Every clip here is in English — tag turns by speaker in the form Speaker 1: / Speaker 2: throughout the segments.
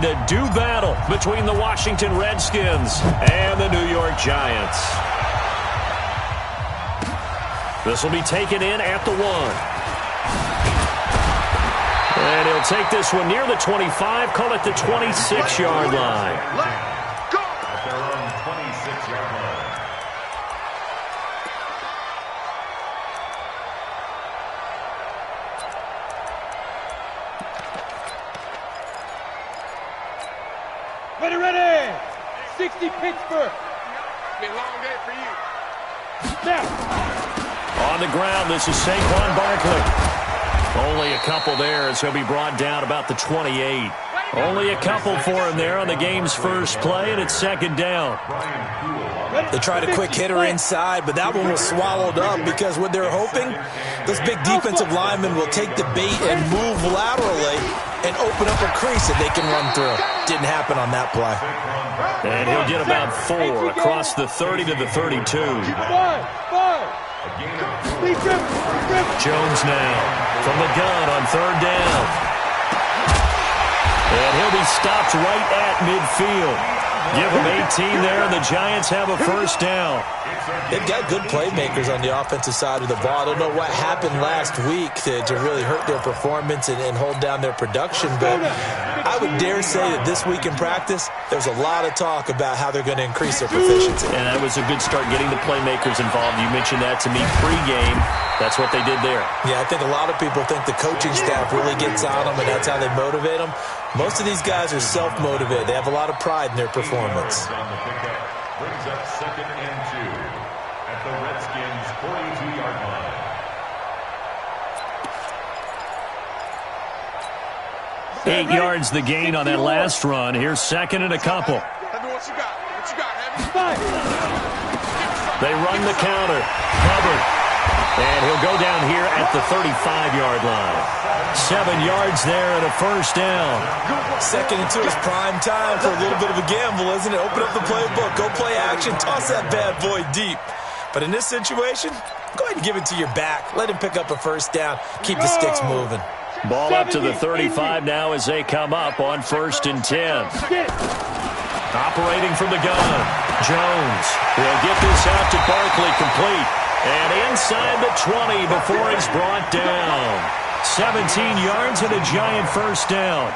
Speaker 1: to do battle between the Washington Redskins and the New York Giants. This will be taken in at the 1. And he'll take this one near the 25, call it the 26-yard line.
Speaker 2: Let's go! At their own 26-yard line.
Speaker 3: Ready! 60 Pittsburgh.
Speaker 4: Be a long day for you.
Speaker 3: Snap.
Speaker 1: On the ground, this is Saquon Barkley. Only a couple there as he'll be brought down about the 28. Only a couple for him there on the game's first play, and it's second down.
Speaker 5: They tried a quick hitter inside, but that one was swallowed up because what they're hoping, this big defensive lineman will take the bait and move laterally and open up a crease that they can run through. Didn't happen on that play.
Speaker 1: And he'll get about 4 across the 30 to the 32. Jones now from the gun on third down. And he'll be stopped right at midfield. Give him 18 there, and the Giants have a first down.
Speaker 5: They've got good playmakers on the offensive side of the ball. I don't know what happened last week to really hurt their performance and hold down their production, but I would dare say that this week in practice, there's a lot of talk about how they're going to increase their proficiency.
Speaker 1: And that was a good start getting the playmakers involved. You mentioned that to me pregame. That's what they did there.
Speaker 5: Yeah, I think a lot of people think the coaching staff really gets on them, and that's how they motivate them. Most of these guys are self-motivated. They have a lot of pride in their performance.
Speaker 2: On the pickup brings up 2nd and 2 at the Redskins' 42-yard line.
Speaker 1: 8 yards the gain on that last run. Here's second and a couple.
Speaker 4: What you got? What you got, Heavy?
Speaker 1: They run the counter. Covered. And he'll go down here at the 35-yard line. 7 yards there and a first down.
Speaker 5: 2nd and 2 is prime time for a little bit of a gamble, isn't it? Open up the playbook. Go play action. Toss that bad boy deep. But in this situation, go ahead and give it to your back. Let him pick up a first down. Keep the sticks moving.
Speaker 1: Ball up to the 35 now as they come up on 1st and 10. Operating from the gun. Jones will get this out to Barkley, complete. And inside the 20 before he's brought down. 17 yards and a Giant first down.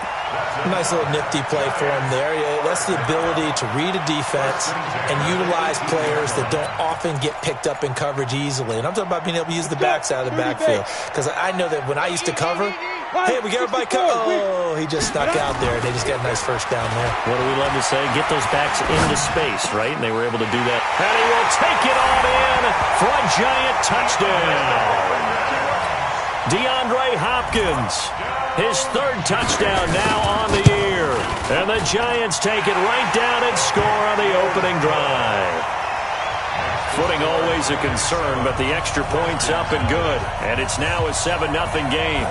Speaker 5: Nice little nifty play for him there. Yeah, that's the ability to read a defense and utilize players that don't often get picked up in coverage easily. And I'm talking about being able to use the backside of the backfield. Because I know that when I used to cover, hey, we got everybody covered. Oh, he just stuck out there, and they just got a nice first down there.
Speaker 1: What do we love to say? Get those backs into space, right? And they were able to do that. And he will take it on in for a Giant touchdown. DeAndre Hopkins, his 3rd touchdown now on the year. And the Giants take it right down and score on the opening drive. Footing always a concern, but the extra point's up and good. And it's now a 7-0 game.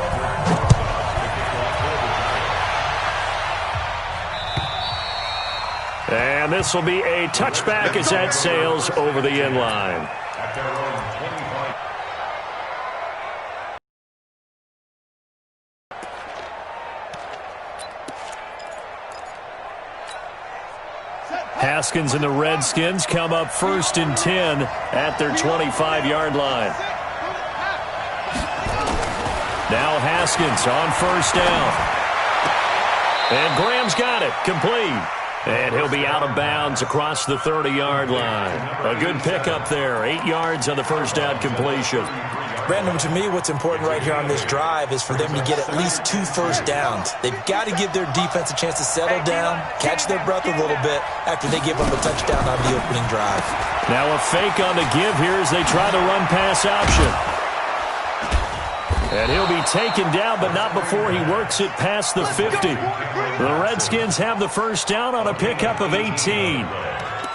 Speaker 1: And this will be a touchback as that sails over the end line.
Speaker 2: At their own 25.
Speaker 1: Haskins and the Redskins come up 1st and 10 at their 25-yard line. Now Haskins on 1st down. And Graham's got it, complete. And he'll be out of bounds across the 30-yard line. A good pickup there, 8 yards on the first down completion.
Speaker 5: Brandon, to me, what's important right here on this drive is for them to get at least 2 first downs. They've got to give their defense a chance to settle down, catch their breath a little bit after they give up a touchdown on the opening drive. Now a fake on the give here as they try the run-pass option.
Speaker 1: And he'll be taken down, but not before he works it past the 50. The Redskins have the first down on a pickup of 18.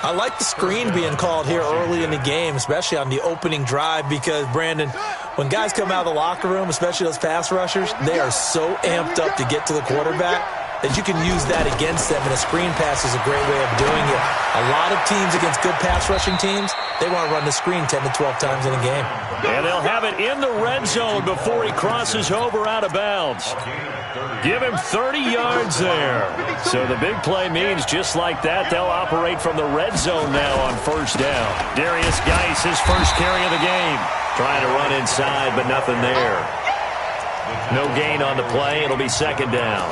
Speaker 5: I like the screen being called here early in the game, especially on the opening drive, because, Brandon, when guys come out of the locker room, especially those pass rushers, they are so amped up to get to the quarterback. that you can use that against them, and a screen pass is a great way of doing it. A lot of teams against good pass rushing teams, they want to run the screen 10 to 12 times in a game.
Speaker 1: And they'll have it in the red zone before he crosses over out of bounds. Give him 30 yards there. So the big play means just like that, they'll operate from the red zone now on first down. Darius Geis, his first carry of the game. Trying to run inside, but nothing there. No gain on the play. It'll be second down.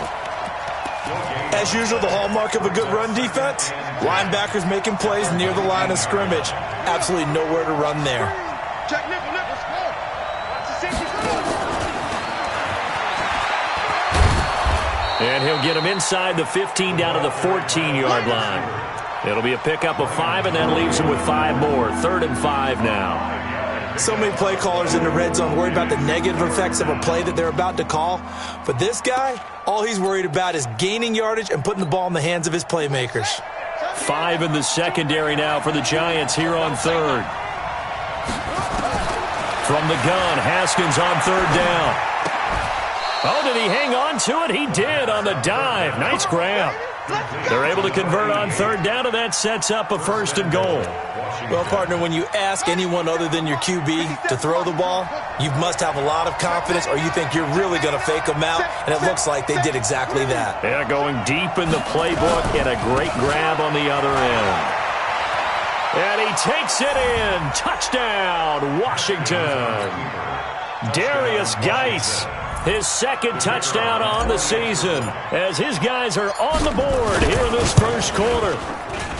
Speaker 5: As usual, the hallmark of a good run defense, linebackers making plays near the line of scrimmage. Absolutely nowhere to run there.
Speaker 4: Check nickel, score. Watch the safety score.
Speaker 1: And he'll get him inside the 15 down to the 14-yard line. It'll be a pickup of 5, and that leaves him with 5 more. 3rd and 5 now.
Speaker 5: So many play callers in the red zone worried about the negative effects of a play that they're about to call. But this guy, all he's worried about is gaining yardage and putting the ball in the hands of his playmakers.
Speaker 1: 5 in the secondary now for the Giants here on 3rd. From the gun, Haskins on 3rd down. Oh, did he hang on to it? He did on the dive. Nice grab. They're able to convert on 3rd down, and that sets up a 1st and goal.
Speaker 5: Well, partner, when you ask anyone other than your QB to throw the ball, you must have a lot of confidence, or you think you're really going to fake them out, and it looks like they did exactly that.
Speaker 1: Yeah, going deep in the playbook, and a great grab on the other end. And he takes it in. Touchdown, Washington. Darius Geis, his 2nd touchdown on the season, as his guys are on the board here in this first quarter.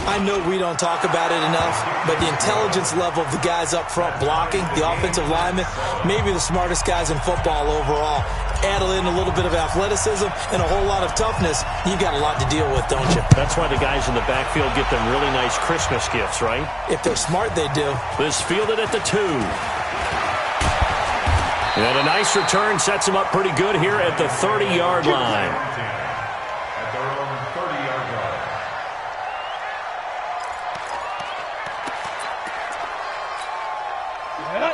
Speaker 5: I know we don't talk about it enough, but the intelligence level of the guys up front blocking, the offensive linemen, maybe the smartest guys in football overall. Add in a little bit of athleticism and a whole lot of toughness, you've got a lot to deal with, don't you?
Speaker 1: That's why the guys in the backfield get them really nice Christmas gifts, right?
Speaker 5: If they're smart, they do.
Speaker 1: This fielded at the 2. And a nice return sets him up pretty good here at the 30-yard line.
Speaker 2: At their own 30-yard line.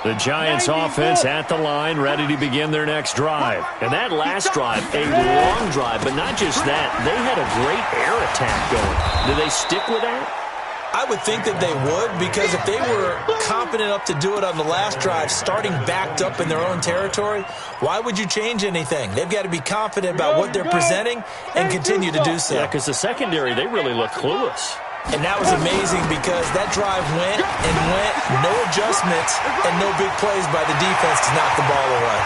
Speaker 1: The Giants offense at the line, ready to begin their next drive. And that last drive, a long drive, but not just that. They had a great air attack going. Do they stick with that?
Speaker 5: I would think that they would, because if they were confident enough to do it on the last drive, starting backed up in their own territory, why would you change anything? They've got to be confident about what they're presenting and continue to do so.
Speaker 1: Yeah, because the secondary, they really look clueless.
Speaker 5: And that was amazing because that drive went and went, no adjustments, and no big plays by the defense to knock the ball away.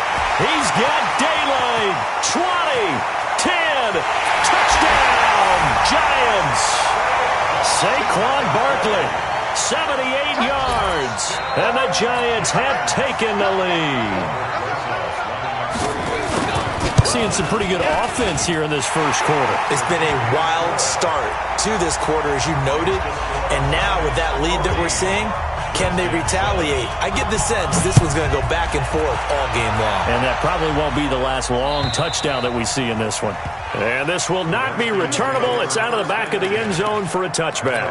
Speaker 1: He's got daylight. 20, 10, touchdown, Giants. Saquon Barkley, 78 yards, and the Giants have taken the lead. Seeing some pretty good offense here in this first quarter.
Speaker 5: It's been a wild start to this quarter, as you noted, and now with that lead that we're seeing, can they retaliate? I get the sense this one's going to go back and forth all game long.
Speaker 1: And that probably won't be the last long touchdown that we see in this one. And this will not be returnable. It's out of the back of the end zone for a touchback.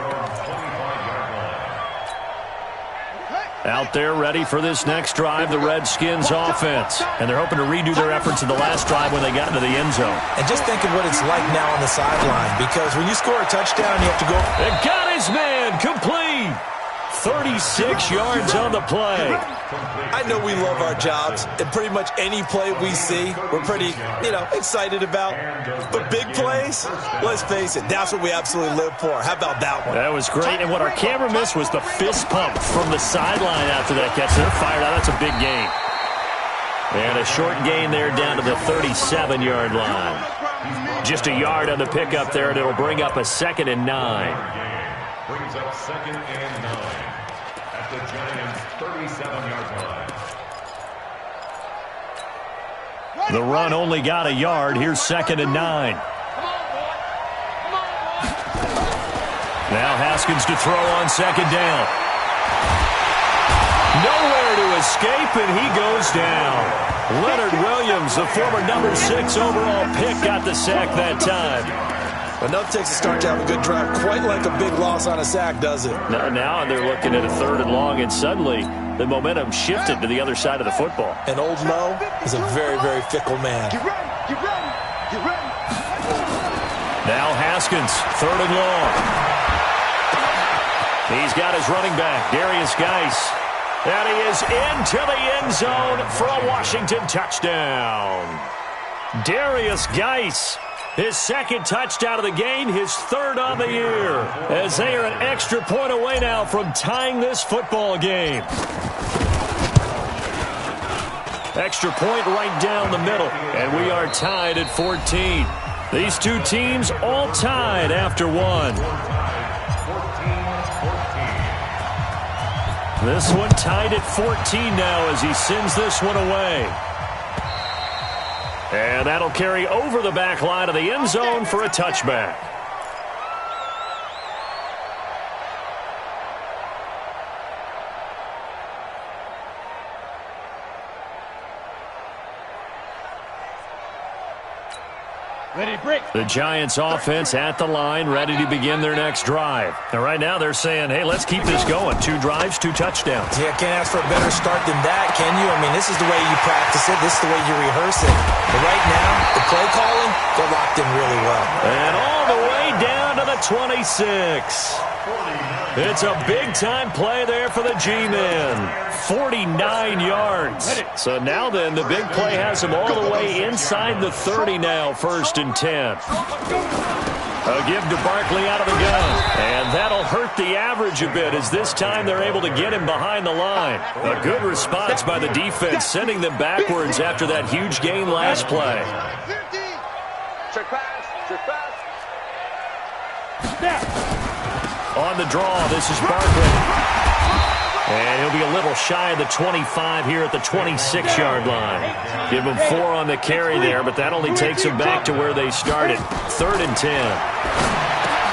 Speaker 1: Out there ready for this next drive, the Redskins offense. And they're hoping to redo their efforts in the last drive when they got into the end zone.
Speaker 5: And just think of what it's like now on the sideline, because when you score a touchdown, you have to go.
Speaker 1: They got his man complete. 36 yards on the play.
Speaker 5: I know we love our jobs, and pretty much any play we see, we're pretty, excited about. But big plays, let's face it, that's what we absolutely live for. How about that one?
Speaker 1: That was great, and what our camera missed was the fist pump from the sideline after that catch. They're fired out. That's a big gain. And a short gain there down to the 37-yard line. Just a yard on the pickup there, and it'll bring up a 2nd and 9.
Speaker 2: Brings up 2nd and 9 at the Giants' 37-yard line.
Speaker 1: The run only got a yard. Here's 2nd and 9. Now Haskins to throw on 2nd down. Nowhere to escape, and he goes down. Leonard Williams, the former number 6 overall pick, got the sack that time.
Speaker 5: Enough takes a start to have a good drive. Quite like a big loss on a sack, does it?
Speaker 1: Now they're looking at a 3rd and long, and suddenly the momentum shifted to the other side of the football.
Speaker 5: And Old Mo is a very, very fickle man.
Speaker 4: Get ready, get ready, get ready.
Speaker 1: Now Haskins, 3rd and long. He's got his running back, Darius Geis. And he is into the end zone for a Washington touchdown. Darius Geis, his 2nd touchdown of the game, his 3rd on the year, as they are an extra point away now from tying this football game. Extra point right down the middle, and we are tied at 14. These two teams all tied after one. This one tied at 14 now as he sends this one away. And that'll carry over the back line of the end zone for a touchback.
Speaker 3: Ready, break.
Speaker 1: The Giants offense at the line, ready to begin their next drive. And right now they're saying, hey, let's keep this going. 2 drives, 2 touchdowns.
Speaker 5: Yeah, can't ask for a better start than that, can you? I mean, this is the way you practice it. This is the way you rehearse it. But right now, the play calling, they're locked in really well.
Speaker 1: And all the way down to the 26. It's a big-time play there for the G-Men. 49 yards. So now then, the big play has them all the way inside the 30 now, 1st and 10. A give to Barkley out of the gun. And that'll hurt the average a bit as this time they're able to get him behind the line. A good response by the defense, sending them backwards after that huge gain last play.
Speaker 4: Trick pass. Trick pass.
Speaker 1: On the draw, this is Barkley. And he'll be a little shy of the 25 here at the 26-yard line. Give him 4 on the carry there, but that only takes them back to where they started. 3rd and 10.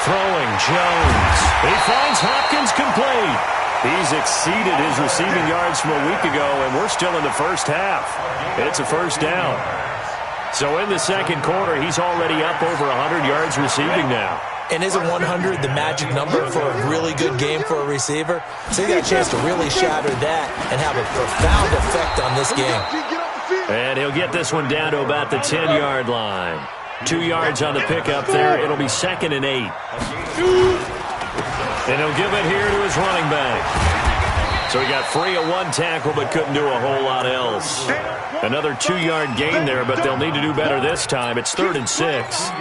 Speaker 1: Throwing Jones. He finds Hopkins complete. He's exceeded his receiving yards from a week ago, and we're still in the first half. It's a first down. So in the second quarter, he's already up over 100 yards receiving now.
Speaker 5: And isn't 100 the magic number for a really good game for a receiver? So you got a chance to really shatter that and have a profound effect on this game.
Speaker 1: And he'll get this one down to about the 10-yard line. 2 yards on the pickup there. It'll be 2nd and 8. And he'll give it here to his running back. So he got free of 1 tackle but couldn't do a whole lot else. Another 2-yard gain there, but they'll need to do better this time. It's 3rd and 6.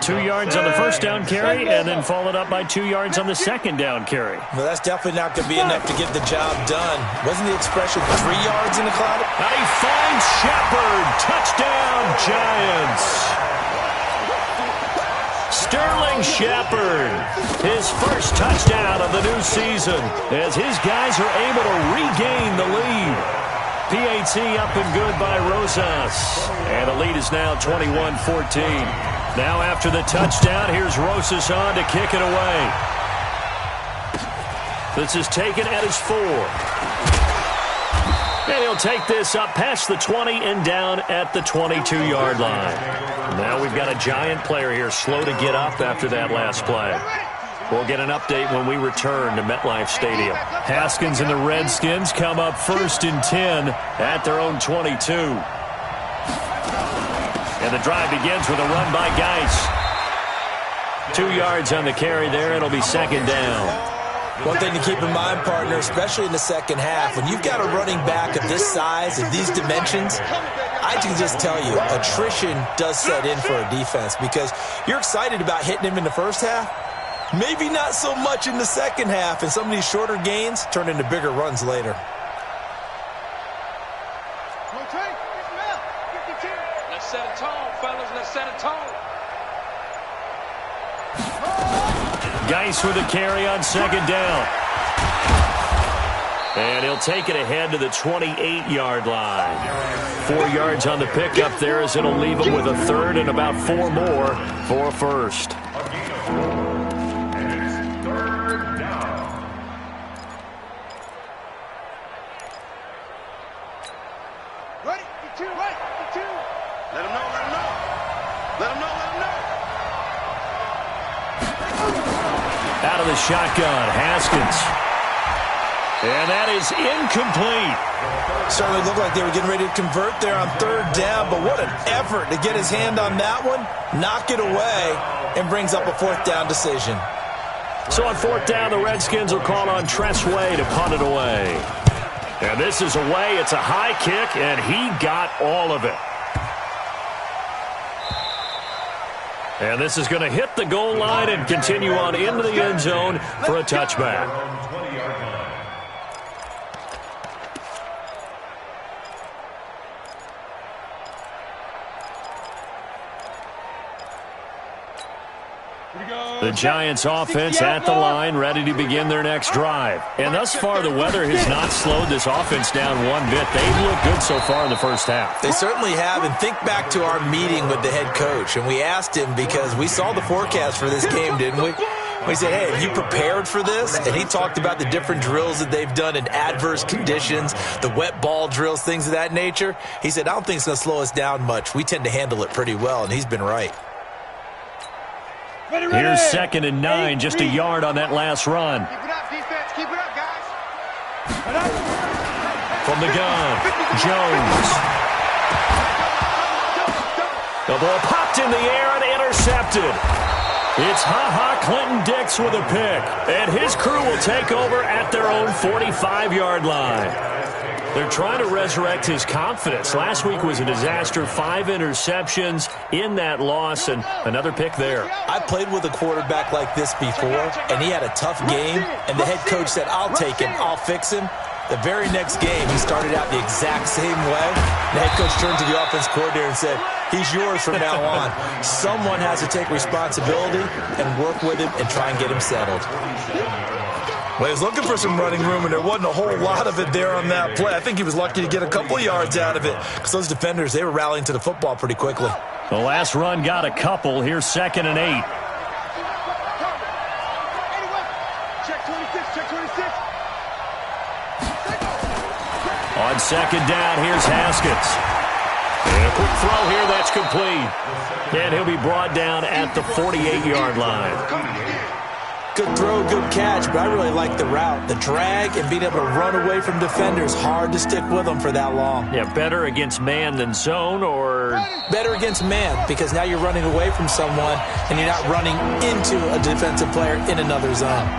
Speaker 1: 2 yards on the first down carry, and then followed up by 2 yards on the second down carry.
Speaker 5: Well, that's definitely not going to be enough to get the job done. Wasn't the expression 3 yards in the cloud?
Speaker 1: And he finds Shepard. Touchdown, Giants. Sterling Shepard, his first touchdown of the new season, as his guys are able to regain the lead. PAT up and good by Rosas. And the lead is now 21-14. Now after the touchdown, here's Rosas on to kick it away. This is taken at his 4. And he'll take this up past the 20 and down at the 22-yard line. Now we've got a Giant player here slow to get up after that last play. We'll get an update when we return to MetLife Stadium. Haskins and the Redskins come up 1st and 10 at their own 22. And the drive begins with a run by Geis. 2 yards on the carry there. It'll be 2nd down.
Speaker 5: One thing to keep in mind, partner, especially in the second half, when you've got a running back of this size, of these dimensions, I can just tell you, attrition does set in for a defense because you're excited about hitting him in the first half. Maybe not so much in the second half, and some of these shorter gains turn into bigger runs later.
Speaker 4: Let's set a tone, fellas. Let's set a tone.
Speaker 1: Geis with a carry on 2nd down. And he'll take it ahead to the 28-yard line. 4 yards on the pickup there as it'll leave him with a 3rd and about 4 more for a 1st.
Speaker 2: And it's 3rd down.
Speaker 4: Ready? Get 2, right? Get 2. Let him know, let him know. Let him know, let him know.
Speaker 1: Out of the shotgun, Haskins. And that is incomplete.
Speaker 5: Certainly looked like they were getting ready to convert there on third down, but what an effort to get his hand on that one, knock it away, and brings up a fourth down decision.
Speaker 1: So on fourth down, the Redskins will call on Tressway to punt it away. And this is away. It's a high kick, and he got all of it. And this is going to hit the goal line and continue on into the end zone for a touchback. The Giants offense at the line, ready to begin their next drive. And thus far, the weather has not slowed this offense down one bit. They've looked good so far in the first half.
Speaker 5: They certainly have. And think back to our meeting with the head coach. And we asked him, because we saw the forecast for this game, didn't we? We said, hey, have you prepared for this? And he talked about the different drills that they've done in adverse conditions, the wet ball drills, things of that nature. He said, I don't think it's going to slow us down much. We tend to handle it pretty well, and he's been right.
Speaker 1: Here's 2nd and 9, just a yard on that last run.
Speaker 4: Keep it up, defense. Keep it up, guys.
Speaker 1: From the gun, Jones. The ball popped in the air and intercepted. It's Clinton-Dix with a pick, and his crew will take over at their own 45-yard line. They're trying to resurrect his confidence. Last week was a disaster, 5 interceptions in that loss, and another pick there.
Speaker 5: I played with a quarterback like this before, and he had a tough game, and the head coach said, I'll take him, I'll fix him. The very next game, he started out the exact same way. The head coach turned to the offense coordinator and said, he's yours from now on. Someone has to take responsibility and work with him and try and get him settled.
Speaker 6: Well, he was looking for some running room, and there wasn't a whole lot of it there on that play. I think he was lucky to get a couple of yards out of it, because those defenders, they were rallying to the football pretty quickly.
Speaker 1: The last run got a couple. Here's 2nd and 8.
Speaker 4: Check 26, check 26.
Speaker 1: On 2nd down, here's Haskins. And a quick throw here, that's complete. And he'll be brought down at the 48-yard line.
Speaker 5: Good throw, good catch, but I really like the route. The drag and being able to run away from defenders, hard to stick with them for that long.
Speaker 1: Yeah, better against man than zone, or?
Speaker 5: Better against man, because now you're running away from someone and you're not running into a defensive player in another zone.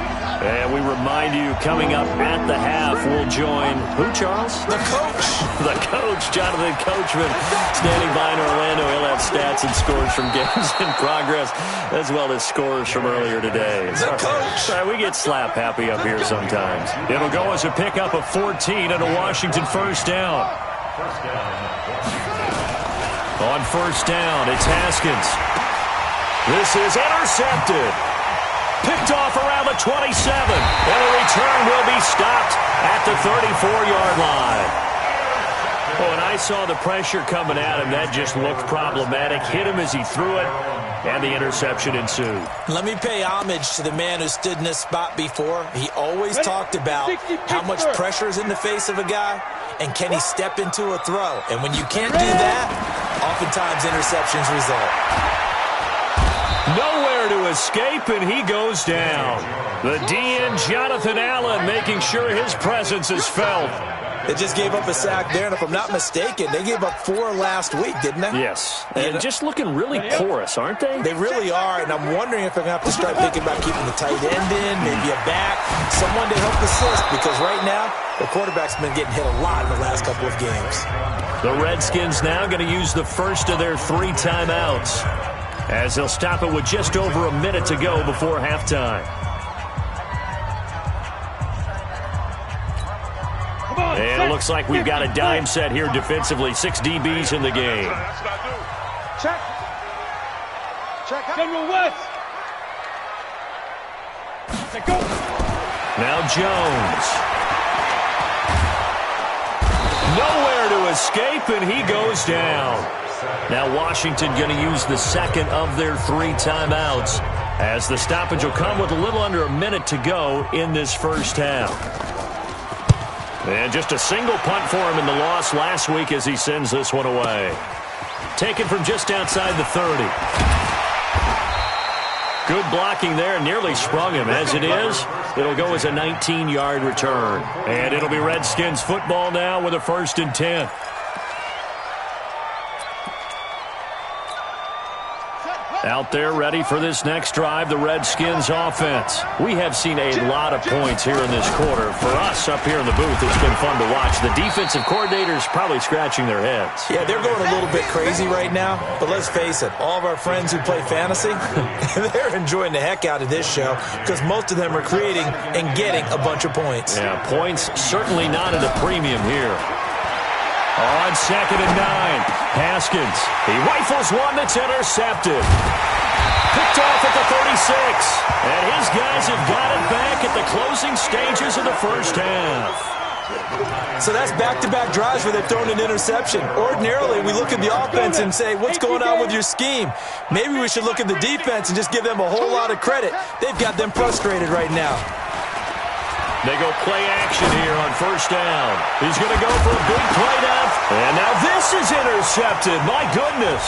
Speaker 1: And we remind you, coming up at the half, we'll join who, Charles?
Speaker 5: The coach.
Speaker 1: The coach, Jonathan Coachman, standing by in Orlando. He'll have stats and scores from games in progress, as well as scores from earlier today.
Speaker 5: The coach.
Speaker 1: Sorry, we get slap happy up here sometimes. It'll go as a pickup of 14 and a Washington first down. On first down, it's Haskins. This is intercepted. Picked off around the 27. And the return will be stopped at the 34-yard line. Oh, and I saw the pressure coming at him. That just looked problematic. Hit him as he threw it, and the interception ensued.
Speaker 5: Let me pay homage to the man who stood in this spot before. He always talked about how much pressure is in the face of a guy, and can he step into a throw. And when you can't do that, oftentimes interceptions result.
Speaker 1: Nowhere to escape, and he goes down. The DN, Jonathan Allen, making sure his presence is felt.
Speaker 5: They just gave up a sack there, and if I'm not mistaken, they gave up 4 last week, didn't they?
Speaker 1: Yes, and just looking really porous, aren't they?
Speaker 5: They really are, and I'm wondering if they're going to have to start thinking about keeping the tight end in, maybe a back, someone to help assist, because right now, the quarterback's been getting hit a lot in the last couple of games.
Speaker 1: The Redskins now going to use the first of their 3 timeouts, as they'll stop it with just over a minute to go before halftime. And it looks like we've got a dime set here defensively. 6 DBs in the game.
Speaker 4: Check. Check.
Speaker 3: General West. Go.
Speaker 1: Now Jones. Nowhere to escape, and he goes down. Now Washington going to use the second of their 3 timeouts, as the stoppage will come with a little under a minute to go in this first half. And just a single punt for him in the loss last week as he sends this one away. Taken from just outside the 30. Good blocking there. Nearly sprung him. As it is, it'll go as a 19-yard return. And it'll be Redskins football now with a 1st and 10. Out there ready for this next drive, the Redskins offense. We have seen a lot of points here in this quarter. For us up here in the booth, it's been fun to watch. The defensive coordinators probably scratching their heads.
Speaker 5: Yeah, they're going a little bit crazy right now. But let's face it, all of our friends who play fantasy, they're enjoying the heck out of this show because most of them are creating and getting a bunch of points.
Speaker 1: Yeah, points certainly not at a premium here. On 2nd and 9, Haskins. He rifles one that's intercepted. Picked off at the 36. And his guys have got it back at the closing stages of the first half.
Speaker 5: So that's back-to-back drives where they've thrown an interception. Ordinarily, we look at the offense and say, what's going on with your scheme? Maybe we should look at the defense and just give them a whole lot of credit. They've got them frustrated right now.
Speaker 1: They go play action here on 1st down. He's going to go for a big play now. And now this is intercepted. My goodness.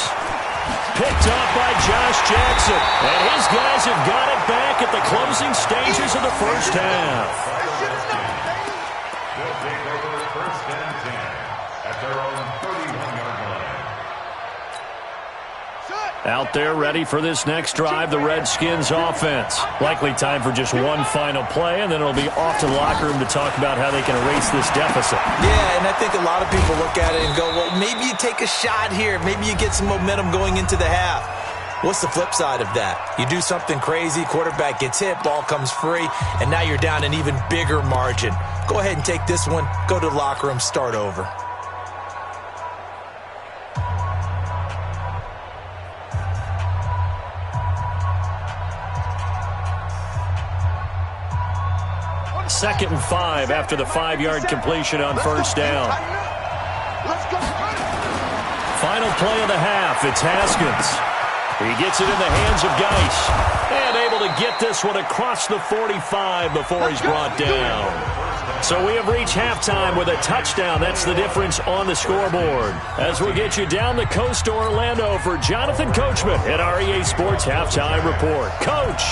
Speaker 1: Picked up by Josh Jackson. And his guys have got it back at the closing stages of the first half.
Speaker 2: They'll take over 1st and 10 at their own 31-yard line.
Speaker 1: Out there ready for this next drive, the Redskins offense. Likely time for just one final play, and then it'll be off to the locker room to talk about how they can erase this deficit.
Speaker 5: Yeah, and I think a lot of people look at it and go, well, maybe you take a shot here. Maybe you get some momentum going into the half. What's the flip side of that? You do something crazy, quarterback gets hit, ball comes free, and now you're down an even bigger margin. Go ahead and take this one, go to the locker room, start over.
Speaker 1: Second and 5 after the 5-yard completion on 1st down. Final play of the half. It's Haskins. He gets it in the hands of Geis. And able to get this one across the 45 before he's brought down. So we have reached halftime with a touchdown. That's the difference on the scoreboard. As we'll get you down the coast to Orlando for Jonathan Coachman at our EA Sports Halftime Report. Coach,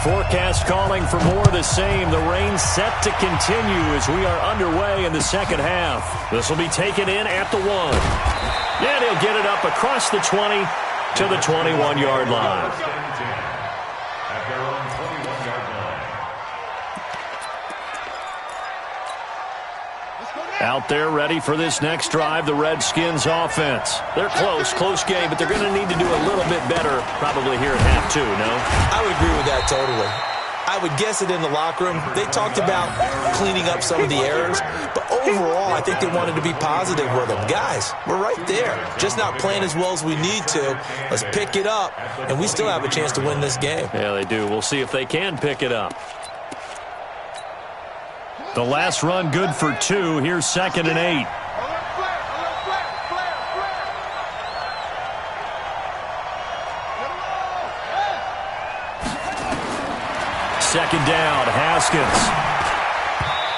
Speaker 1: forecast calling for more of the same. The rain set to continue as we are underway in the second half. This will be taken in at the 1. And he'll get it up across the 20 to the 21-yard line.
Speaker 2: At their own 21-yard line.
Speaker 1: Out there ready for this next drive, the Redskins offense. They're close game, but they're going to need to do a little bit better probably here at half 2, no?
Speaker 5: I would agree with that totally. I would guess it in the locker room. They talked about cleaning up some of the errors, but overall, I think they wanted to be positive with them. Guys, we're right there. Just not playing as well as we need to. Let's pick it up, and we still have a chance to win this game.
Speaker 1: Yeah, they do. We'll see if they can pick it up. The last run good for 2. Here's 2nd and 8. Second down, Haskins.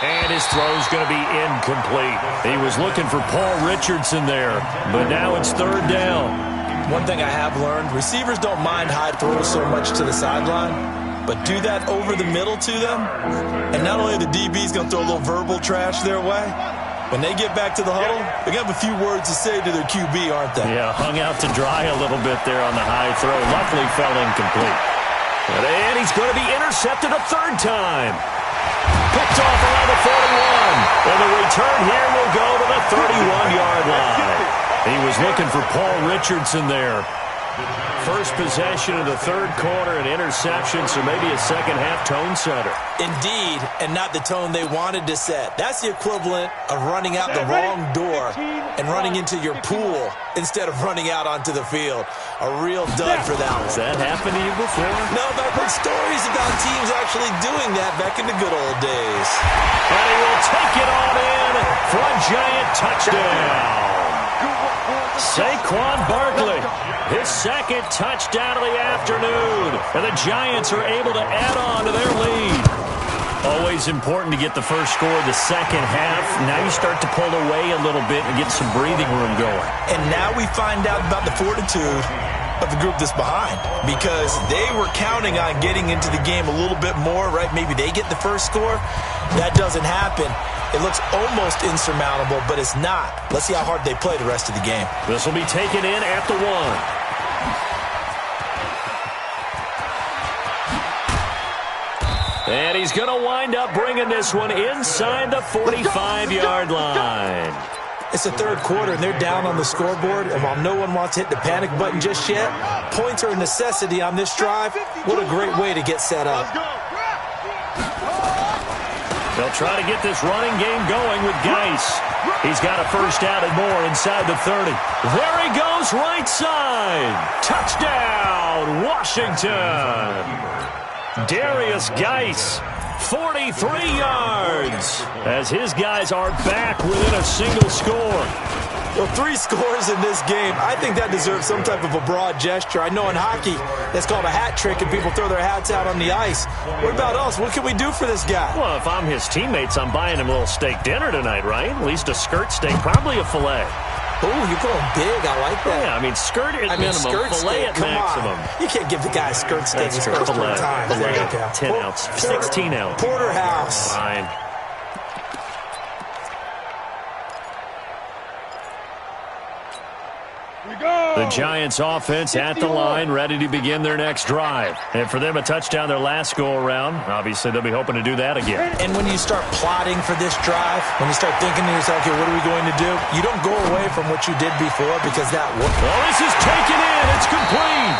Speaker 1: And his throw's going to be incomplete. He was looking for Paul Richardson there, but now it's 3rd down.
Speaker 5: One thing I have learned, receivers don't mind high throws so much to the sideline, but do that over the middle to them, and not only are the DBs going to throw a little verbal trash their way, when they get back to the huddle, they're going to have a few words to say to their QB, aren't they?
Speaker 1: Yeah, hung out to dry a little bit there on the high throw. Luckily fell incomplete. And he's going to be intercepted a 3rd time. Picked off around the 41. And the return here will go to the 31-yard line. He was looking for Paul Richardson there. First possession of the 3rd quarter, an interception, so maybe a second-half tone setter.
Speaker 5: Indeed, and not the tone they wanted to set. That's the equivalent of running out the wrong door and running into your pool instead of running out onto the field. A real dud for that one.
Speaker 1: Has that happened to you before?
Speaker 5: No, but I've heard stories about teams actually doing that back in the good old days.
Speaker 1: And he will take it on in for a giant touchdown. Saquon Barkley, his 2nd touchdown of the afternoon. And the Giants are able to add on to their lead. Always important to get the first score of the second half. Now you start to pull away a little bit and get some breathing room going.
Speaker 5: And now we find out about the fortitude
Speaker 6: of the group that's behind because they were counting on getting into the game a little bit more, right? Maybe they get the first score. That doesn't happen. It looks almost insurmountable, but it's not. Let's see how hard they play the rest of the game.
Speaker 1: This will be taken in at the 1. And he's going to wind up bringing this one inside the 45-yard line.
Speaker 5: It's the third quarter, and they're down on the scoreboard. And while no one wants to hit the panic button just yet, points are a necessity on this drive. What a great way to get set up.
Speaker 1: They'll try to get this running game going with Geis. He's got a first down and more inside the 30. There he goes, right side. Touchdown, Washington. Darius Geis, 43 yards, as his guys are back within a single score.
Speaker 5: Well, 3 scores in this game. I think that deserves some type of a broad gesture. I know in hockey, that's called a hat trick, and people throw their hats out on the ice. What about us? What can we do for this guy?
Speaker 1: Well, if I'm his teammates, I'm buying him a little steak dinner tonight, right? At least a skirt steak, probably a filet.
Speaker 5: Oh, you're going big. I like that.
Speaker 1: Yeah, I mean, skirt at minimum,
Speaker 5: skirt
Speaker 1: filet
Speaker 5: steak,
Speaker 1: at maximum.
Speaker 5: You can't give the guy a skirt steak his first 4 times.
Speaker 1: Filet,
Speaker 5: There you go.
Speaker 1: 10 ounce, 16 ounce.
Speaker 5: Porterhouse.
Speaker 1: Fine. The Giants offense at the line, ready to begin their next drive. And for them, a touchdown their last go-around. Obviously, they'll be hoping to do that again.
Speaker 5: And when you start plotting for this drive, when you start thinking to yourself, okay, what are we going to do? You don't go away from what you did before because that worked.
Speaker 1: Well, this is taken in. It's complete.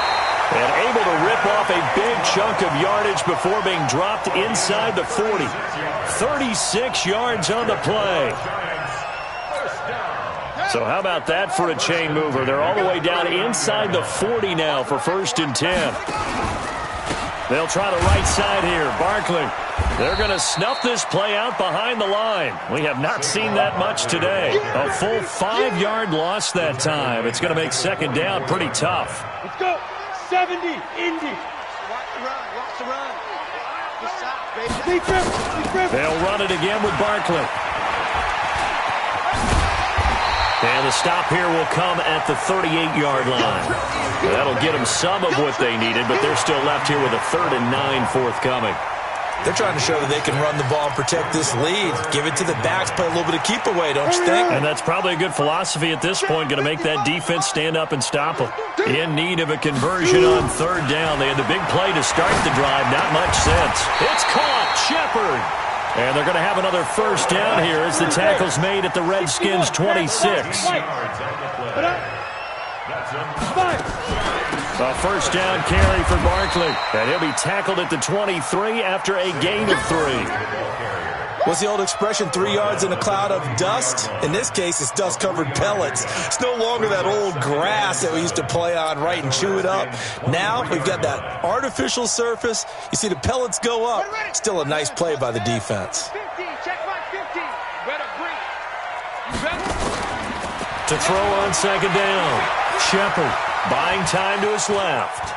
Speaker 1: And able to rip off a big chunk of yardage before being dropped inside the 40. 36 yards on the play. So how about that for a chain mover? They're all the way down inside the 40 now for 1st and 10. They'll try the right side here. Barkley. They're going to snuff this play out behind the line. We have not seen that much today. A full 5-yard loss that time. It's going to make 2nd down pretty tough.
Speaker 3: Let's go. 70, Indy.
Speaker 4: Watch the run. Just stop, baby.
Speaker 3: Deep grip.
Speaker 1: They'll run it again with Barkley. And the stop here will come at the 38-yard line. That'll get them some of what they needed, but they're still left here with a 3rd and 9 forthcoming.
Speaker 5: They're trying to show that they can run the ball and protect this lead. Give it to the backs, play a little bit of keep away, don't you think?
Speaker 1: And that's probably a good philosophy at this point, going to make that defense stand up and stop them. In need of a conversion on 3rd down. They had the big play to start the drive, not much sense. It's caught, Shepard. And they're going to have another 1st down here as the tackle's made at the Redskins' 26. A 1st down carry for Barkley. And he'll be tackled at the 23 after a gain of 3.
Speaker 5: What's the old expression, 3 yards in a cloud of dust? In this case, it's dust-covered pellets. It's no longer that old grass that we used to play on, right, and chew it up. Now we've got that artificial surface. You see the pellets go up. Still a nice play by the defense.
Speaker 3: 50, check my 50. Better break.
Speaker 1: To throw on 2nd down. Shepard buying time to his left.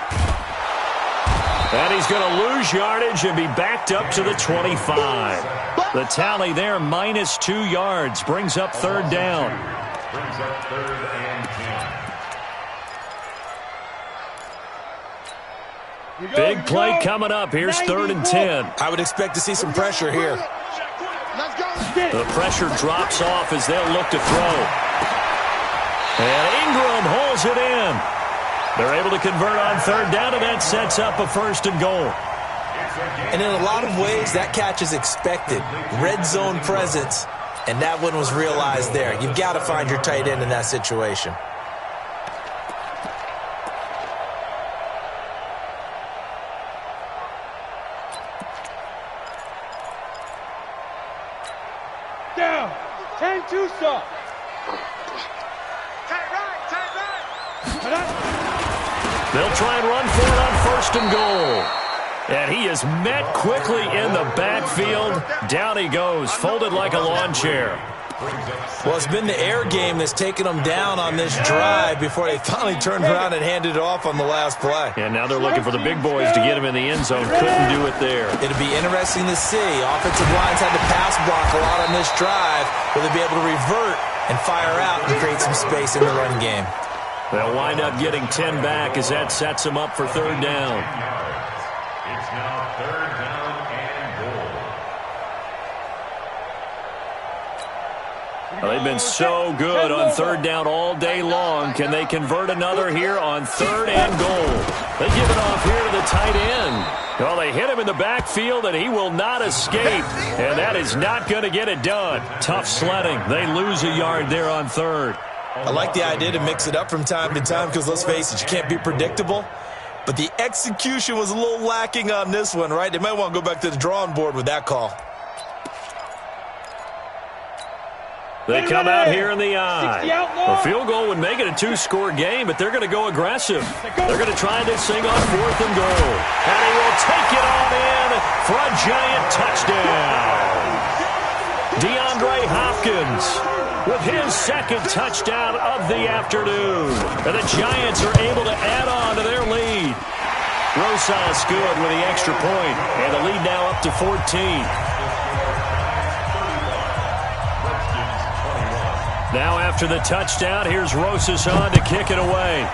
Speaker 1: And he's going to lose yardage and be backed up to the 25. The tally there, -2 yards, brings up 3rd down.
Speaker 2: Brings up 3rd and 10.
Speaker 1: Big play coming up. Here's 3rd and 10.
Speaker 5: I would expect to see some pressure here.
Speaker 1: The pressure drops off as they'll look to throw. And Ingram holds it in. They're able to convert on 3rd down, and that sets up a 1st and goal.
Speaker 5: And in a lot of ways, that catch is expected. Red zone presence, and that one was realized there. You've got to find your tight end in that situation.
Speaker 3: Down. 10-2 stop.
Speaker 4: Tight right.
Speaker 1: They'll try and run for it on 1st and goal. And he is met quickly in the backfield. Down he goes, folded like a lawn chair.
Speaker 5: Well, it's been the air game that's taken them down on this drive before they finally turned around and handed it off on the last play.
Speaker 1: And now they're looking for the big boys to get him in the end zone. Couldn't do it there.
Speaker 5: It'll be interesting to see. Offensive lines had to pass block a lot on this drive. Will they be able to revert and fire out and create some space in the run game?
Speaker 1: They'll wind up getting 10 back as that sets them up for third down.
Speaker 2: It's now third down and goal.
Speaker 1: Well, they've been so good on third down all day long. Can they convert another here on third and goal? They give it off here to the tight end. Well, they hit him in the backfield, and he will not escape. And that is not going to get it done. Tough sledding. They lose a yard there on third.
Speaker 6: I like the idea to mix it up from time to time because, let's face it, you can't be predictable. But the execution was a little lacking on this one, right? They might want to go back to the drawing board with that call.
Speaker 1: They come out here in the eye. A field goal would make it a two-score game, but they're going to go aggressive. They're going to try this thing on fourth and goal. And he will take it on in for a giant touchdown. DeAndre Hopkins with his second touchdown of the afternoon. And the Giants are able to add on to their lead. Rosas good with the extra point. And the lead now up to 14. Now after the touchdown, here's Rosas on to kick it away.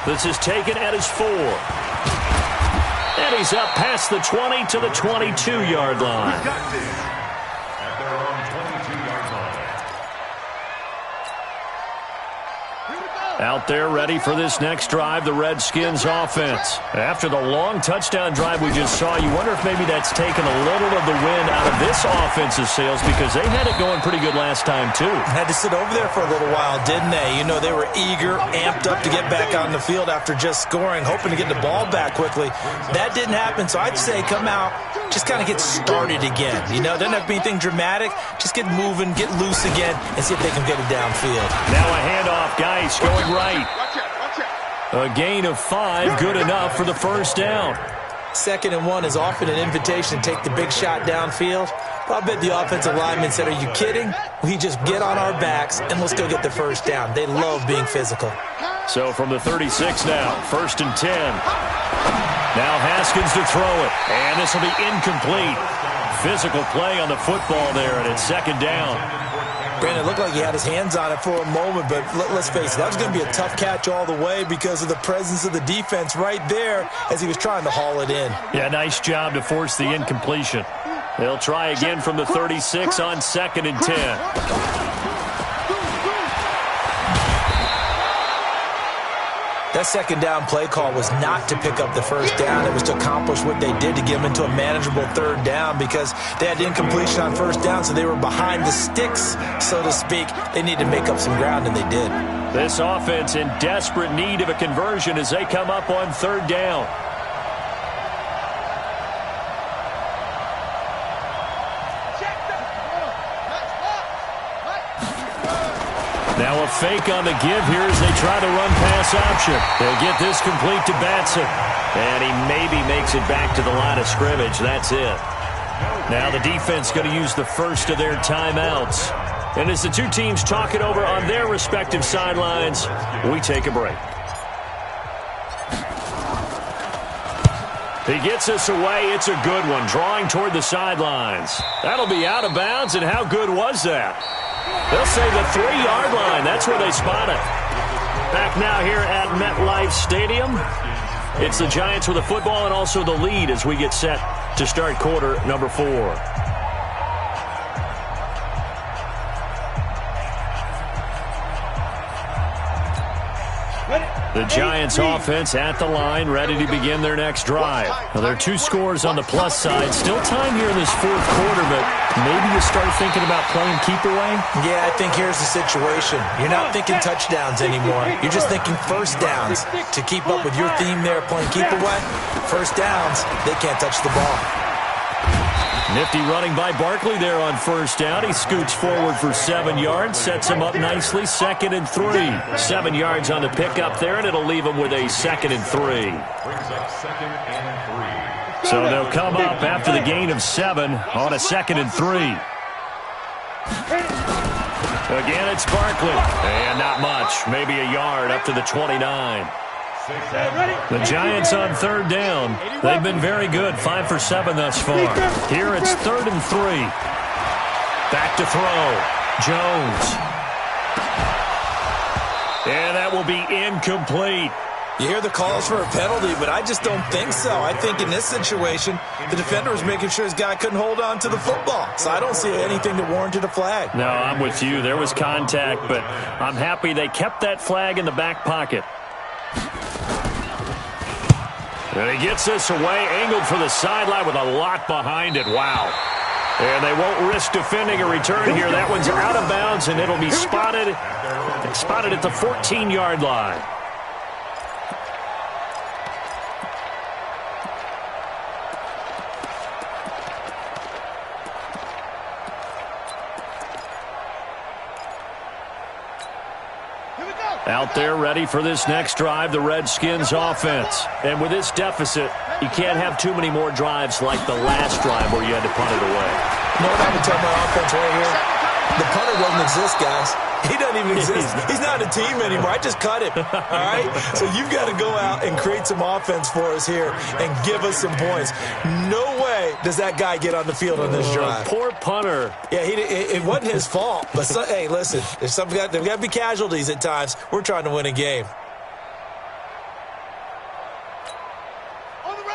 Speaker 1: This is taken at his 4. And he's up past the 20 to the 22-yard line.
Speaker 2: At their own 22-yard line.
Speaker 1: Out there ready for this next drive, the Redskins offense. After the long touchdown drive we just saw, you wonder if maybe that's taken a little of the wind out of this offensive sails because they had it going pretty good last time too.
Speaker 6: Had to sit over there for a little while, didn't they? You know, they were eager, amped up to get back out on the field after just scoring, hoping to get the ball back quickly. That didn't happen, so I'd say come out, just kind of get started again. You know, doesn't have to be anything dramatic. Just get moving, get loose again, and see if they can get it downfield.
Speaker 1: Now a handoff, Geis going right. A gain of 5, good enough for the first down.
Speaker 6: 2nd and 1 is often an invitation to take the big shot downfield. But I bet the offensive lineman said, are you kidding? We just get on our backs and let's go get the first down. They love being physical.
Speaker 1: So from the 36 now, 1st and 10. Now Haskins to throw it, and this will be incomplete. Physical play on the football there, and it's 2nd down.
Speaker 6: Brandon, it looked like he had his hands on it for a moment, but let's face it, that was going to be a tough catch all the way because of the presence of the defense right there as he was trying to haul it in.
Speaker 1: Yeah, nice job to force the incompletion. They'll try again from the 36 on 2nd and 10.
Speaker 6: That 2nd down play call was not to pick up the first down. It was to accomplish what they did to get them into a manageable 3rd down because they had incompletion on 1st down, so they were behind the sticks, so to speak. They needed to make up some ground, and they did.
Speaker 1: This offense in desperate need of a conversion as they come up on 3rd down. Now a fake on the give here as they try the run-pass option. They'll get this complete to Batson. And he maybe makes it back to the line of scrimmage. That's it. Now the defense going to use the first of their timeouts. And as the two teams talk it over on their respective sidelines, we take a break. He gets us away. It's a good one, drawing toward the sidelines. That'll be out of bounds, and how good was that? They'll say the 3-yard line. That's where they spot it. Back now here at MetLife Stadium. It's the Giants with the football and also the lead as we get set to start quarter number 4. The Giants offense at the line, ready to begin their next drive. Now, there are 2 scores on the plus side. Still time here in this 4th quarter, but maybe you start thinking about playing keep away?
Speaker 6: Yeah, I think here's the situation. You're not thinking touchdowns anymore. You're just thinking first downs. To keep up with your theme there, playing keep away, first downs, they can't touch the ball.
Speaker 1: Nifty running by Barkley there on 1st down. He scoots forward for 7 yards, sets him up nicely. 2nd and 3. 7 yards on the pickup there, and it'll leave him with a 2nd and 3.
Speaker 2: Brings up 2nd and 3.
Speaker 1: So they'll come up after the gain of 7 on a 2nd and 3. Again, it's Barkley. And not much, maybe a yard up to the 29. The Giants on 3rd down. They've been very good, 5 for 7 thus far. Here it's 3rd and 3. Back to throw. Jones. will be incomplete.
Speaker 5: You hear the calls for a penalty, but I just don't think so. I think in this situation, the defender was making sure his guy couldn't hold on to the football. So I don't see anything that warranted a flag.
Speaker 1: No, I'm with you. There was contact, but I'm happy they kept that flag in the back pocket. And he gets this away, angled for the sideline with a lot behind it. Wow. And they won't risk defending a return here. That one's out of bounds, and it'll be spotted at the 14-yard line. Out there ready for this next drive, the Redskins offense. And with this deficit, you can't have too many more drives like the last drive where you had to punt it away.
Speaker 5: You know what I would tell my offense right here? The punter doesn't exist, guys. He doesn't even exist. He's not a team anymore. I just cut him, all right? So you've got to go out and create some offense for us here and give us some points. No way does that guy get on the field on this drive.
Speaker 1: Poor punter.
Speaker 5: Yeah, it wasn't his fault. But, hey, listen, there's got to be casualties at times. We're trying to win a game.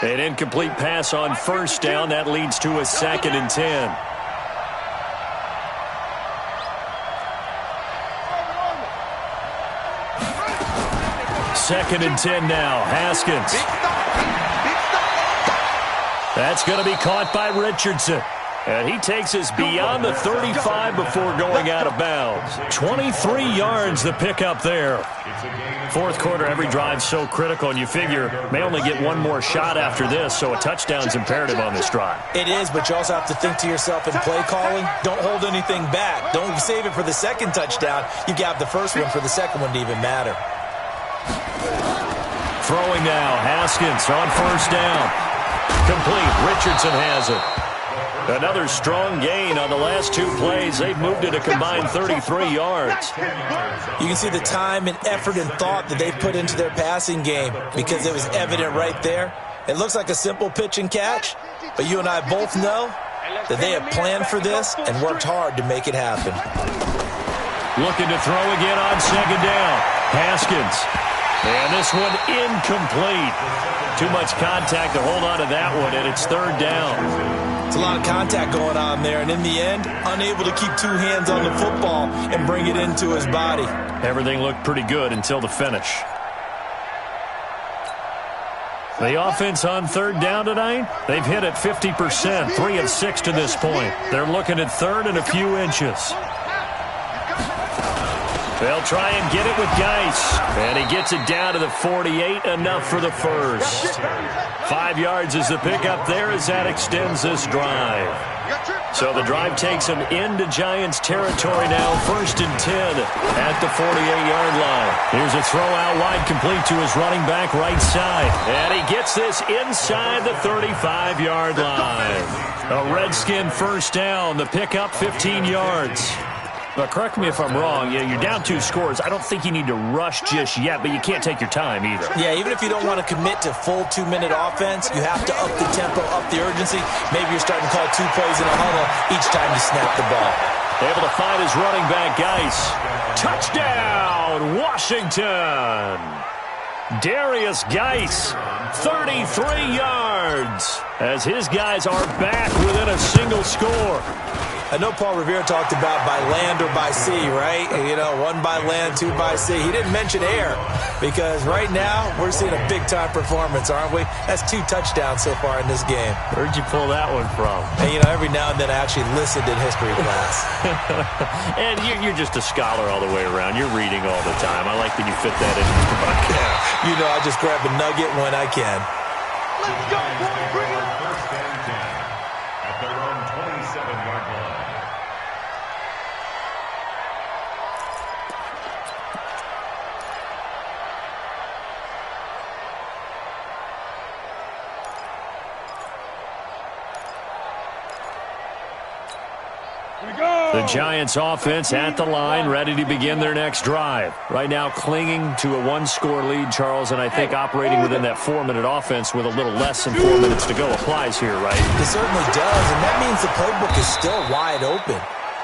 Speaker 1: An incomplete pass on first down. That leads to a 2nd and 10. Second and 10 now. Haskins. That's going to be caught by Richardson. And he takes us beyond the 35 before going out of bounds. 23 yards the pickup there. Fourth quarter, every drive so critical, and you figure may only get one more shot after this, so a touchdown's imperative on this drive.
Speaker 5: It is, but you also have to think to yourself in play calling, don't hold anything back. Don't save it for the second touchdown. You got the first one for the second one to even matter.
Speaker 1: Throwing now, Haskins on first down. Complete. Richardson has it. Another strong gain on the last 2 plays. They've moved it a combined 33 yards.
Speaker 5: You can see the time and effort and thought that they've put into their passing game because it was evident right there. It looks like a simple pitch and catch, but you and I both know that they have planned for this and worked hard to make it happen.
Speaker 1: Looking to throw again on second down. Haskins. And this one incomplete. Too much contact to hold on to that one, and it's third down.
Speaker 5: It's a lot of contact going on there, and in the end, unable to keep 2 hands on the football and bring it into his body.
Speaker 1: Everything looked pretty good until the finish. The offense on third down tonight, they've hit it 50%, 3 of 6 to this point. They're looking at third and a few inches. They'll try and get it with Geis. And he gets it down to the 48, enough for the first. 5 yards is the pickup there as that extends this drive. So the drive takes him into Giants territory now, 1st and 10 at the 48-yard line. Here's a throw out wide, complete to his running back right side. And he gets this inside the 35-yard line. A Redskin first down, the pickup 15 yards. But correct me if I'm wrong, you're down 2 scores. I don't think you need to rush just yet, but you can't take your time either.
Speaker 5: Yeah, even if you don't want to commit to full 2-minute offense, you have to up the tempo, up the urgency. Maybe you're starting to call 2 plays in a huddle each time you snap the ball.
Speaker 1: Able to find his running back, Geis. Touchdown, Washington! Darius Geis, 33 yards, as his guys are back within a single score.
Speaker 5: I know Paul Revere talked about by land or by sea, right? You know, 1 by land, 2 by sea. He didn't mention air because right now we're seeing a big-time performance, aren't we? That's 2 touchdowns so far in this game.
Speaker 1: Where'd you pull that one from?
Speaker 5: And, you know, every now and then I actually listened in history class.
Speaker 1: And you're just a scholar all the way around. You're reading all the time. I like that you fit that in.
Speaker 5: Yeah, you know, I just grab a nugget when I can.
Speaker 3: Let's go, boy. Bring it.
Speaker 2: First and 10 at their own 27-yard line.
Speaker 1: The Giants offense at the line, ready to begin their next drive. Right now clinging to a 1-score lead, Charles, and I think operating within that 4-minute offense with a little less than 4 minutes to go applies here, right?
Speaker 5: It certainly does, and that means the playbook is still wide open.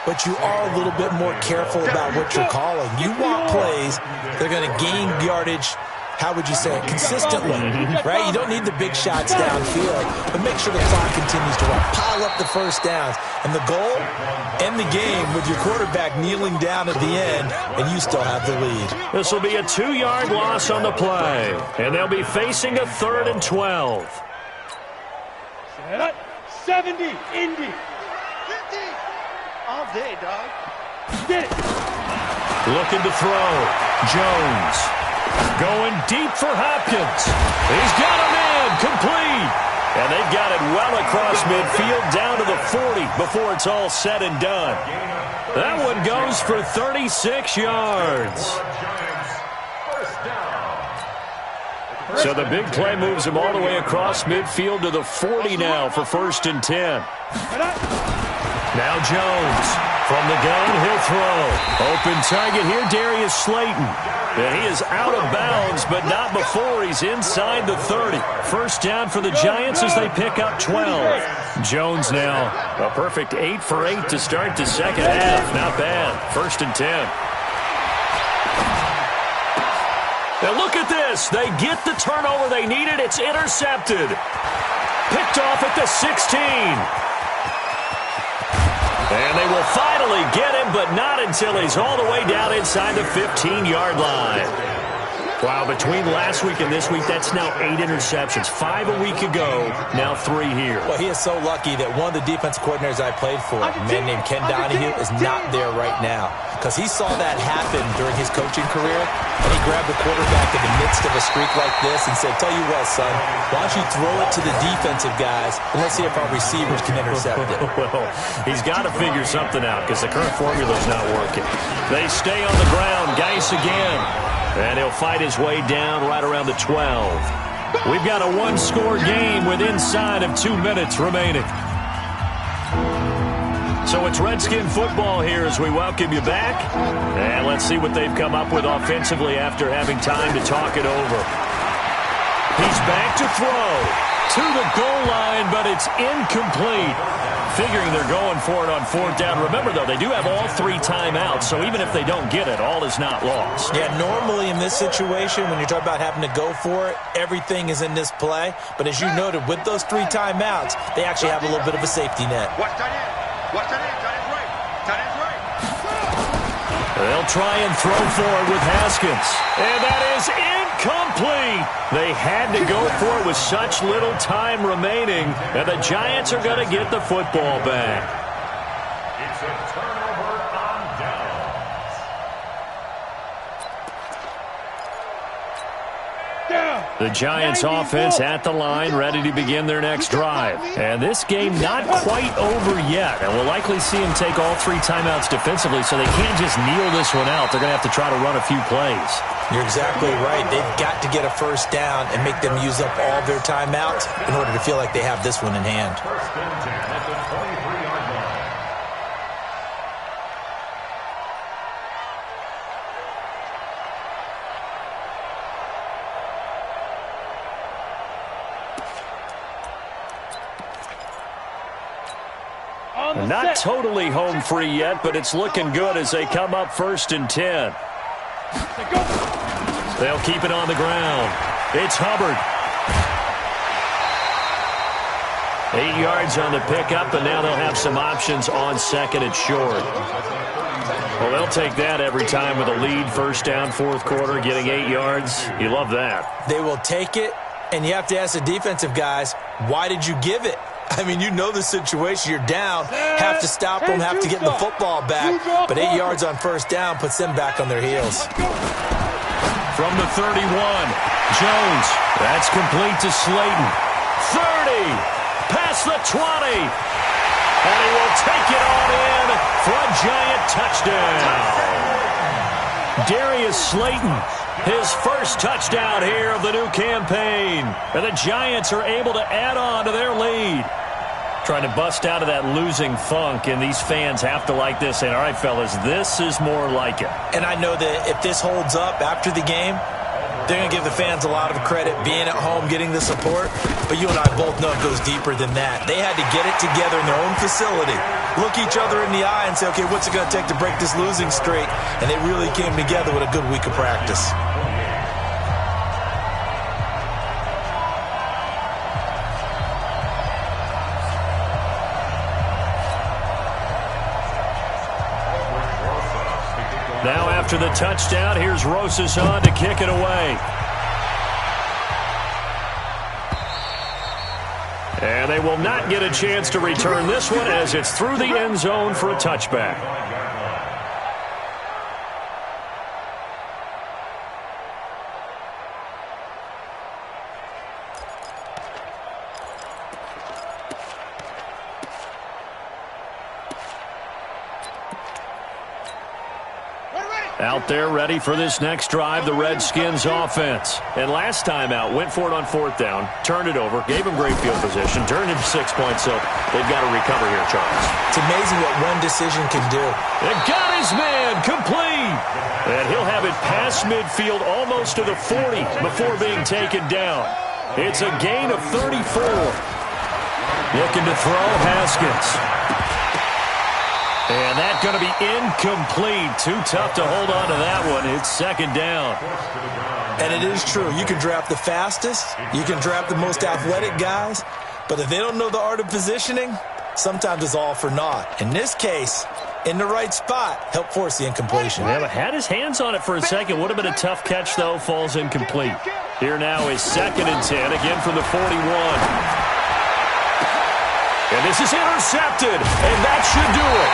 Speaker 5: but you are a little bit more careful about what you're calling. You want plays that are going to gain yardage, how would you say it, consistently, right? You don't need the big shots downfield, but make sure the clock continues to run. Pile up the first downs. And the goal, end the game with your quarterback kneeling down at the end, and you still have the lead.
Speaker 1: This will be a 2-yard loss on the play, and they'll be facing a 3rd and 12.
Speaker 3: 70, Indy.
Speaker 4: 50. All day, dog.
Speaker 3: Get it.
Speaker 1: Looking to throw. Jones. Going deep for Hopkins. He's got him in. Complete. And they've got it well across midfield down to the 40 before it's all said and done. That one goes for 36 yards. So the big play moves him all the way across midfield to the 40 now for 1st and 10. Now Jones. From the gun, he'll throw. Open target here, Darius Slayton. And he is out of bounds, but not before he's inside the 30. First down for the Giants as they pick up 12. Jones now, a perfect 8 for 8 to start the second half. Not bad. 1st and 10. Now look at this. They get the turnover they needed. It's intercepted. Picked off at the 16. And they will finally get him, but not until he's all the way down inside the 15-yard line. Wow, between last week and this week, that's now 8 interceptions. 5 a week ago, now 3 here.
Speaker 5: Well, he is so lucky that one of the defense coordinators I played for, a man named Ken Donahue, is not there right now. Because he saw that happen during his coaching career, and he grabbed the quarterback in the midst of a streak like this and said, tell you what, son, why don't you throw it to the defensive guys, and let's see if our receivers can intercept it.
Speaker 1: Well, he's got to figure something out because the current formula's not working. They stay on the ground. Geis again. And he'll fight his way down right around the 12. We've got a 1-score game with inside of 2 minutes remaining. So it's Redskin football here as we welcome you back. And let's see what they've come up with offensively after having time to talk it over. He's back to throw to the goal line, but it's incomplete. Figuring they're going for it on 4th down. Remember, though, they do have all 3 timeouts, so even if they don't get it, all is not lost.
Speaker 5: Yeah, normally in this situation, when you're talking about having to go for it, everything is in this play. But as you noted, with those 3 timeouts, they actually have a little bit of a safety net.
Speaker 4: Watch that in. Watch that in. That is right. That is right.
Speaker 1: They'll try and throw for it with Haskins. And that is incomplete. They had to go for it with such little time remaining. And the Giants are going to get the football back.
Speaker 2: It's a turnover on downs.
Speaker 1: The Giants offense at the line, ready to begin their next drive. And this game not quite over yet. And we'll likely see them take all 3 timeouts defensively, so they can't just kneel this one out. They're going to have to try to run a few plays.
Speaker 5: You're exactly right. They've got to get a first down and make them use up all their timeouts in order to feel like they have this one in hand.
Speaker 2: First and 10 at the 23-yard line.
Speaker 1: Not totally home free yet, but it's looking good as they come up 1st and 10. They'll keep it on the ground. It's Hubbard. 8 yards on the pickup, and now they'll have some options on 2nd and short. Well, they'll take that every time with a lead. First down, 4th quarter, getting 8 yards. You love that.
Speaker 5: They will take it, and you have to ask the defensive guys, why did you give it? I mean, you know the situation. You're down, have to stop them, have to get the football back. But 8 yards on first down puts them back on their heels.
Speaker 1: From the 31, Jones. That's complete to Slayton. 30, past the 20. And he will take it on in for a Giant touchdown. Darius Slayton, his first touchdown here of the new campaign. And the Giants are able to add on to their lead. Trying to bust out of that losing funk, and these fans have to like this. And, all right, fellas, this is more like it.
Speaker 5: And I know that if this holds up after the game, They're going to give the fans a lot of credit being at home, getting the support. But you and I both know it goes deeper than that. They had to get it together in their own facility, look each other in the eye and say, okay, what's it going to take to break this losing streak? And they really came together with a good week of practice.
Speaker 1: Now after the touchdown, here's Rosas on to kick it away. And they will not get a chance to return this one as it's through the end zone for a touchback. Out there ready for this next drive, the Redskins offense. And last time out, went for it on 4th down, turned it over, gave them great field position, turned into 6 points, so they've got to recover here, Charles.
Speaker 5: It's amazing what one decision can do.
Speaker 1: And got his man complete. And he'll have it past midfield almost to the 40 before being taken down. It's a gain of 34. Looking to throw, Haskins. And that's going to be incomplete. Too tough to hold on to that one. It's 2nd down.
Speaker 5: And it is true. You can draft the fastest. You can draft the most athletic guys. But if they don't know the art of positioning, sometimes it's all for naught. In this case, in the right spot, help force the incompletion.
Speaker 1: Yeah, but had his hands on it for a second. Would have been a tough catch, though. Falls incomplete. Here now is 2nd and 10, again from the 41. And this is intercepted, and that should do it.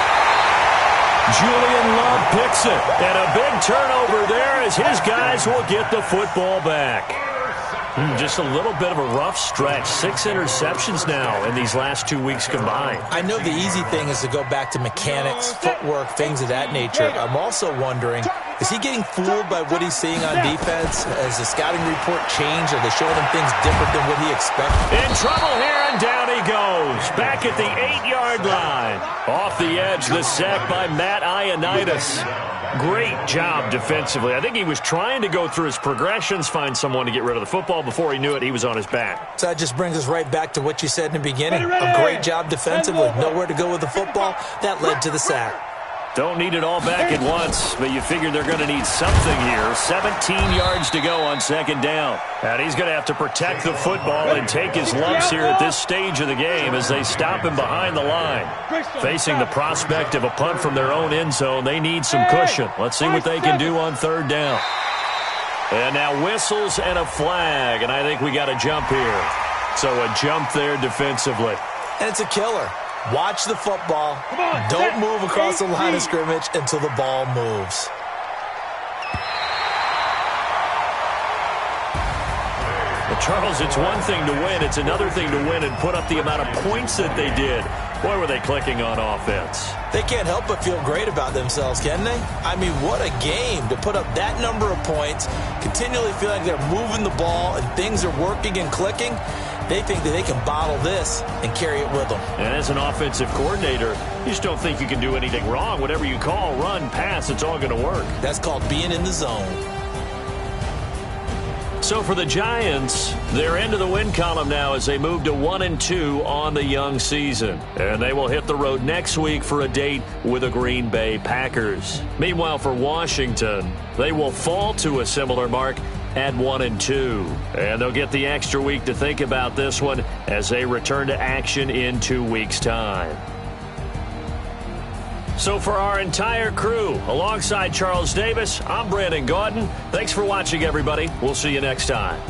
Speaker 1: Julian Love picks it, and a big turnover there as his guys will get the football back. Just a little bit of a rough stretch. 6 interceptions now in these last 2 weeks combined.
Speaker 5: I know the easy thing is to go back to mechanics, footwork, things of that nature. I'm also wondering, is he getting fooled by what he's seeing on defense? Has the scouting report changed? Are they showing him things different than what he expected?
Speaker 1: In trouble here, and down he goes. Back at the 8-yard line. Off the edge, the sack by Matt Ioannidis. Great job defensively. I think he was trying to go through his progressions, find someone to get rid of the football. Before he knew it, he was on his back.
Speaker 5: So that just brings us right back to what you said in the beginning. A great job defensively. Nowhere to go with the football. That led to the sack.
Speaker 1: Don't need it all back at once, but you figure they're going to need something here. 17 yards to go on 2nd down. And he's going to have to protect the football and take his lumps here at this stage of the game as they stop him behind the line. Facing the prospect of a punt from their own end zone, they need some cushion. Let's see what they can do on 3rd down. And now whistles and a flag, and I think we got a jump here. So a jump there defensively.
Speaker 5: And it's a killer. Watch the football. Don't move across the line of scrimmage until the ball moves.
Speaker 1: Well, Charles, it's one thing to win. It's another thing to win and put up the amount of points that they did. Boy, were they clicking on offense.
Speaker 5: They can't help but feel great about themselves, can they? I mean, what a game to put up that number of points, continually feel like they're moving the ball and things are working and clicking. They think that they can bottle this and carry it with them. And
Speaker 1: as an offensive coordinator, you just don't think you can do anything wrong. Whatever you call, run, pass, it's all going to work.
Speaker 5: That's called being in the zone.
Speaker 1: So for the Giants, they're into the win column now as they move to 1-2 on the young season. And they will hit the road next week for a date with the Green Bay Packers. Meanwhile, for Washington, they will fall to a similar mark at 1-2. And they'll get the extra week to think about this one as they return to action in 2 weeks' time. So for our entire crew, alongside Charles Davis, I'm Brandon Gaudin. Thanks for watching, everybody. We'll see you next time.